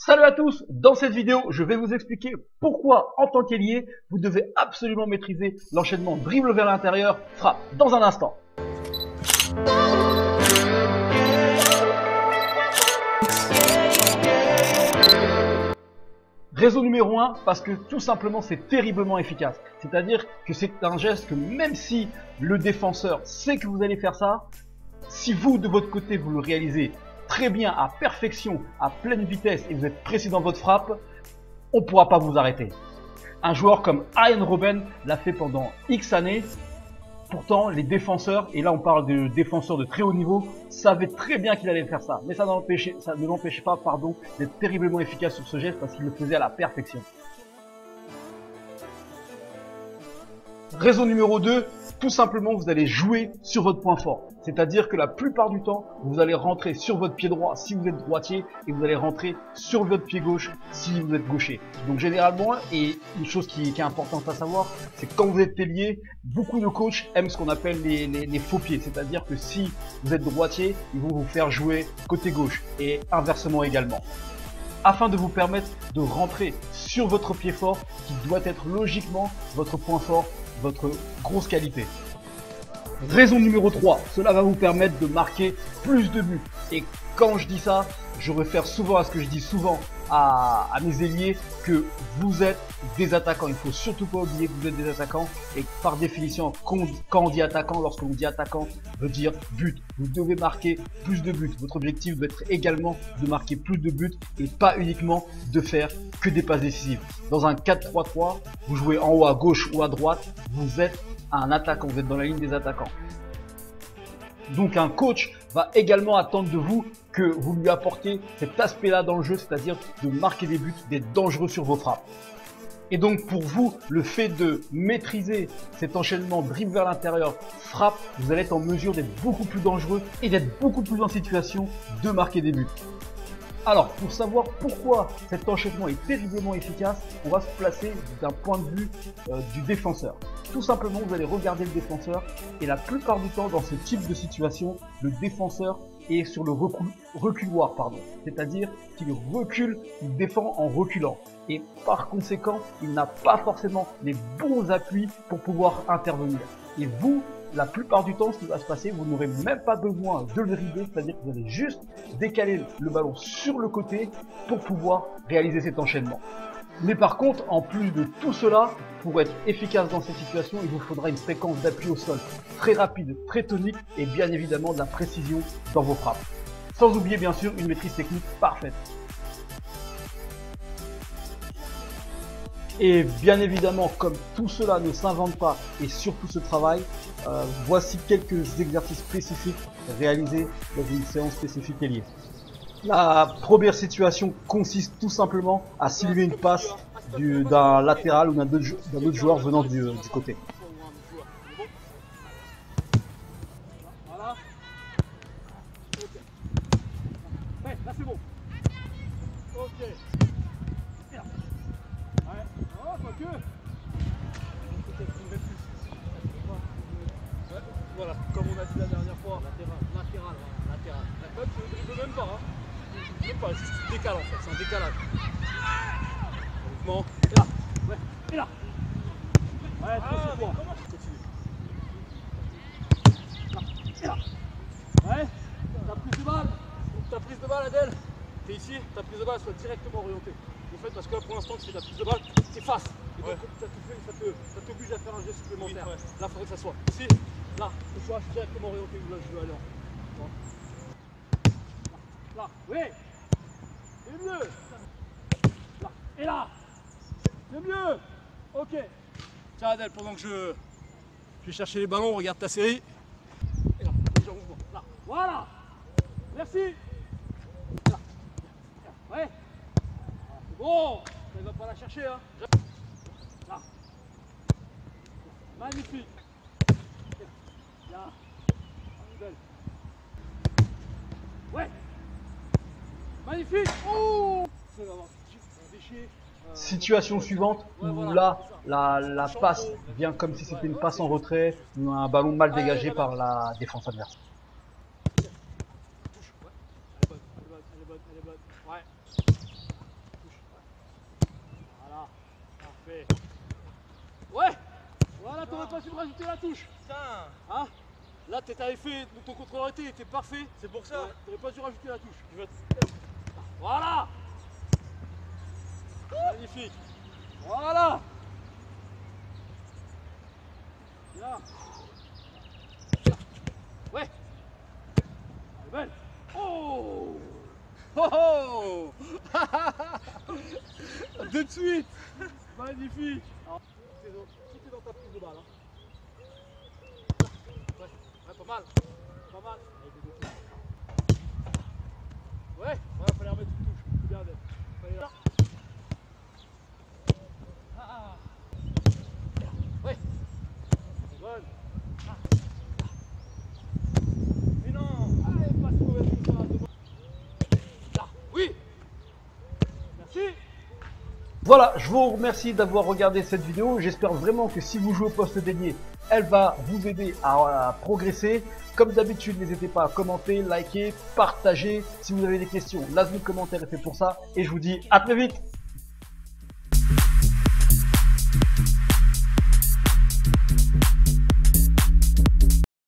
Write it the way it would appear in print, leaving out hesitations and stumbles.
Salut à tous, dans cette vidéo, je vais vous expliquer pourquoi, en tant qu'ailier, vous devez absolument maîtriser l'enchaînement dribble vers l'intérieur, frappe, dans un instant. Raison numéro 1, parce que tout simplement c'est terriblement efficace. C'est-à-dire que c'est un geste que même si le défenseur sait que vous allez faire ça, si vous de votre côté vous le réalisez très bien, à perfection, à pleine vitesse et vous êtes précis dans votre frappe, on ne pourra pas vous arrêter. Un joueur comme Arjen Robben l'a fait pendant X années. Pourtant, les défenseurs, et là on parle de défenseurs de très haut niveau, savaient très bien qu'il allait faire ça. Mais ça ne l'empêchait pas, d'être terriblement efficace sur ce geste parce qu'il le faisait à la perfection. Raison numéro 2, tout simplement vous allez jouer sur votre point fort. C'est-à-dire que la plupart du temps, vous allez rentrer sur votre pied droit si vous êtes droitier et vous allez rentrer sur votre pied gauche si vous êtes gaucher. Donc généralement, et une chose qui est importante à savoir, c'est que quand vous êtes ailier, beaucoup de coachs aiment ce qu'on appelle les faux pieds. C'est-à-dire que si vous êtes droitier, ils vont vous faire jouer côté gauche et inversement également, afin de vous permettre de rentrer sur votre pied fort qui doit être logiquement votre point fort, votre grosse qualité. Raison numéro 3, cela va vous permettre de marquer plus de buts. Et quand je dis ça, je réfère souvent à ce que je dis souvent à mes ailiers, que vous êtes des attaquants. Il ne faut surtout pas oublier que vous êtes des attaquants. Et par définition, quand on dit attaquant, lorsqu'on dit attaquant, veut dire but. Vous devez marquer plus de buts. Votre objectif doit être également de marquer plus de buts et pas uniquement de faire que des passes décisives. Dans un 4-3-3, vous jouez en haut à gauche ou à droite, vous êtes un attaquant, vous êtes dans la ligne des attaquants. Donc un coach va également attendre de vous que vous lui apportez cet aspect-là dans le jeu, c'est-à-dire de marquer des buts, d'être dangereux sur vos frappes. Et donc pour vous, le fait de maîtriser cet enchaînement dribble vers l'intérieur, frappe, vous allez être en mesure d'être beaucoup plus dangereux et d'être beaucoup plus en situation de marquer des buts. Alors, pour savoir pourquoi cet enchaînement est terriblement efficace, on va se placer d'un point de vue du défenseur. Tout simplement, vous allez regarder le défenseur et la plupart du temps, dans ce type de situation, le défenseur est sur le reculoir, c'est-à-dire qu'il recule, il défend en reculant. Et par conséquent, il n'a pas forcément les bons appuis pour pouvoir intervenir. Et vous, la plupart du temps, ce qui va se passer, vous n'aurez même pas besoin de le dribbler, c'est-à-dire que vous allez juste décaler le ballon sur le côté pour pouvoir réaliser cet enchaînement. Mais par contre, en plus de tout cela, pour être efficace dans ces situations, il vous faudra une fréquence d'appui au sol très rapide, très tonique et bien évidemment de la précision dans vos frappes. Sans oublier bien sûr une maîtrise technique parfaite. Et bien évidemment, comme tout cela ne s'invente pas et surtout se travaille, voici quelques exercices spécifiques réalisés dans une séance spécifique ailier. La première situation consiste tout simplement à simuler une passe d'un latéral ou d'un autre joueur venant du côté. Voilà. Ok. Ouais, là c'est bon. Ok. Merde. Ouais. Oh, pas que. Ouais. Voilà, comme on a dit la dernière fois. Latéral. Là, tu ne dribbles même pas. Hein. Même pas, juste tu décales en fait, c'est un décalage. Mouvement. Et là. Ouais. Et là. Ouais, trop sur toi. Continue. Là. Et là. Ouais. Ta prise de balle. Donc ta prise de balle, Adèle. T'es ici, ta prise de balle soit directement orientée. En fait, parce que là pour l'instant tu fais ta prise de balle, t'es face. Et donc ça t'oblige à faire un geste supplémentaire. Oui, ouais. Là, il faudrait que ça soit ici, là, que ce soit directement orienté où là je veux aller. Là, oui. C'est mieux. Là, et là. C'est mieux. Ok. Tiens Adèle, pendant que je vais chercher les ballons, regarde ta série. Et là, déjà en mouvement. Là, voilà. Merci. Là. Ouais. C'est bon. Elle va pas la chercher, hein. Là. Magnifique. Là. Belle. Ouais. Magnifique. Oh. Ça va avoir un déchet. Situation suivante où là, la passe vient comme si c'était une passe en retrait ou un ballon mal dégagé par la défense adverse. Elle est bonne. Ouais. Voilà. Parfait. Ouais. Voilà, t'aurais pas su me rajouter la touche. Putain. Hein? Là, t'avais fait, ton contrôle arrêté était parfait. C'est pour ça. Ouais, t'aurais pas dû rajouter la touche. Je veux... Voilà. Magnifique. Voilà. Bien. Ouais. Elle est belle. Oh. Oh oh. De suite. Magnifique. Alors, tout est dans ta prise de balle. Hein. Ouais, pas mal. Pas mal. Ouais, fallait remettre une touche. C'est bien d'être. Fallait là. Ah. Ouais. C'est bonne. Ah. Mais non. Allez, pas si mauvaise que ça. Là. Oui. Merci. Voilà, je vous remercie d'avoir regardé cette vidéo. J'espère vraiment que si vous jouez au poste d'ailier, elle va vous aider à progresser. Comme d'habitude, n'hésitez pas à commenter, liker, partager. Si vous avez des questions, l'as de commentaire est fait pour ça. Et je vous dis à très vite.